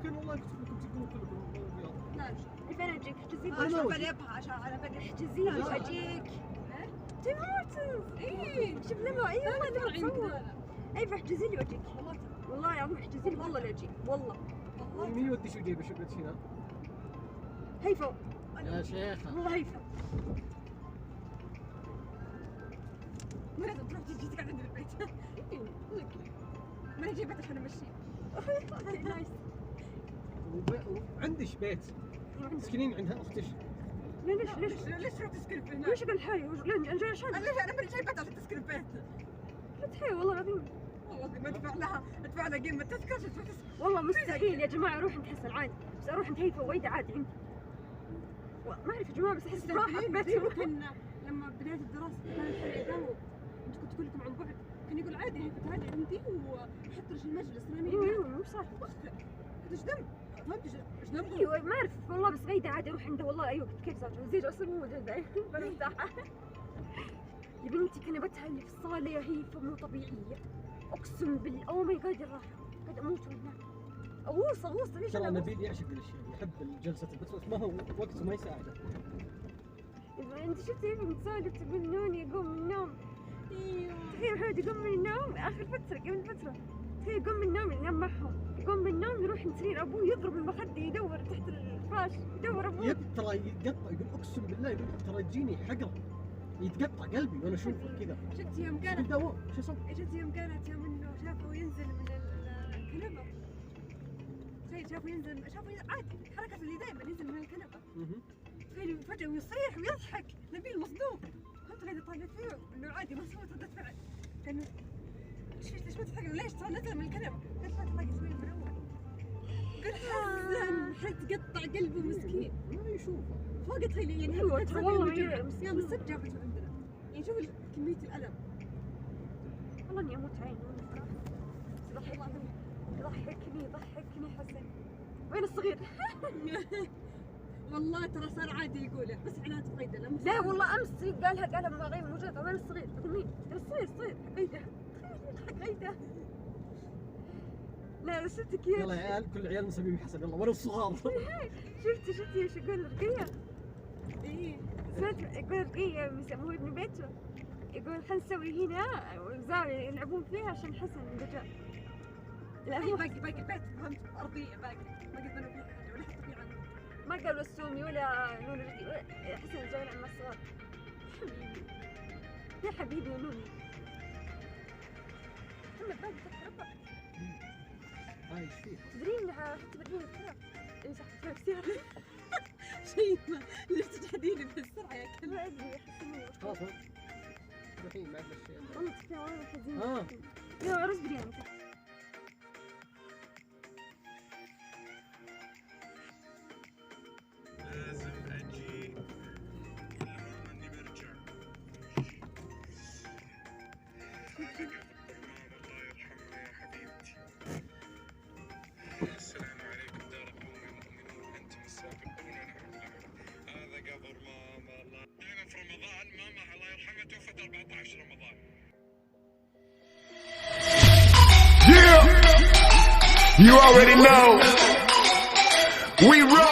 ممكن والله اكتب لكم تقولون كلكم الرياض. لا فين اجيك؟ احجزي لي عشان بنبها عشان انا بنبها احجزي لي واجيك. تيم هورتنز. ايه شوف لما اي والله ترى نبغى نصور. عندنا اي فاحجزي لي واجيك. والله يا عم احجزي لي والله لا اجيك والله. مين يودي شو جيبه شقت هنا؟ هيفا يا شيخة والله هيفا. ما لازم تروح تجي تقعد عندي بالبيت. ما نجي بيت عشان امشي. نايس. وعندش بيت مسكينين عندها اختش. ليش تروح تسكن في هناك؟ ليش اقول حالي؟ انا جاي عشان انا ماني جاي بيت عشان تسكن في بيت. لا تحيي والله العظيم. والله ما ادفع لها قيمة تذكرة عشان تروح تسكن. والله مستحيل يا جماعه اروح عند حسن عادي، بس اروح عند هيفا وويدا عادي عندي. ما اعرف يا جماعه بس احس راحه في بيتهم. كنا لما بداية الدراسة كان الحين يداوم انت كنت كلكم عن بعد، كان يقول عادي هي تعالي عندي وحط رجل المجلس انا ايوه مو صح. ايش ذنب؟ فهمت ايش ذنب؟ ايوه ما اعرف والله بس غيدا عادي اروح عنده والله. ايوه كيف صار زيج اصلا مو موجود دايما مرتاحه. يا بنتي كنبتها اللي في الصاله يا هيفا مو طبيعيه اقسم بالله. اوه ماي جاد الراحه قاعد اموت من هناك. اغوص ليش ترى انا نبيل يعشق الاشياء يحب الجلسة بس ما هو وقته ما يساعده. انت شفتي هيفا متسولف تقول نوني يقوم من النوم. ايوه تخيل محمد يقوم من النوم اخر فتره قبل فتره. تخيل يقوم من النوم ينام معهم، يقوم من النوم يروح عند سرير ابوه يضرب المخده يدور تحت الفراش يدور ابوه. ترى يتقطع يقول اقسم بالله يقول ترى تجيني حقره يتقطع قلبي وانا اشوفه كذا. شفت يوم كانت شو صار؟ شفت يوم كانت يوم انه شافه ينزل من الكنبه. تخيل شافه ينزل عادي حركته اللي دائما ينزل من الكنبه. تخيل فجأة ويصيح ويضحك نبيل مصدوم. فهمت غير طالع فيه انه عادي ما سويت ردة فعل. كانوا ليش ما تضحك؟ ليش ترى نزل من الكنبه؟ قلت لا تضحك شوي من اول. قلت حزن حتقطع قلبه مسكين. ما يشوفه. فوق تخيل يعني ايوه ترى والله يوم السبت جابته عندنا. يعني شوف كمية الألم. والله اني اموت عيني ضحكني حسن. وين الصغير؟ والله ترى صار عادي يقوله بس عناد غيدا. لا والله امس قالها ما غير موجود. وين الصغير؟ تقول مين؟ الصغير غيدا. حق غيدا. لا شفتي كيف؟ يلا يا عيال كل عيال نسميهم حسن يلا ولا الصغار. شفتي ايش يقول رقية؟ ايه سمعت يقول رقية هو ابن بيته يقول خلينا نسوي هنا زاوية يلعبون فيها عشان حسن رجع. لا هو باقي البيت فهمت أرضية باقي ما قد بنوا فيها حاجة ولا حتى في عنه. ما قالوا السومي ولا نون رجي ولا حسن جاي يلعب مع الصغار. يا حبيبي يا نوني محمد باقي تحت ربع. عايش فيه. تدرين حتى بدين الكلام. اي صح تفهم كثير. شيء ما ليش تجحديني بهالسرعة يا كلب؟ ما ادري احس خلاص الحين ما عندنا شيء. والله تكفى والله حزين. يا رز برياني. لازم اجي المهم اني برجع. هذا قبر الإمام الله يرحمها يا حبيبتي. السلام عليكم دار قوم مؤمنون انتم السابقون نحن اللاحقون. هذا قبر ماما الله. انا في رمضان ماما الله يرحمها توفت 14 رمضان. You already know. We roll.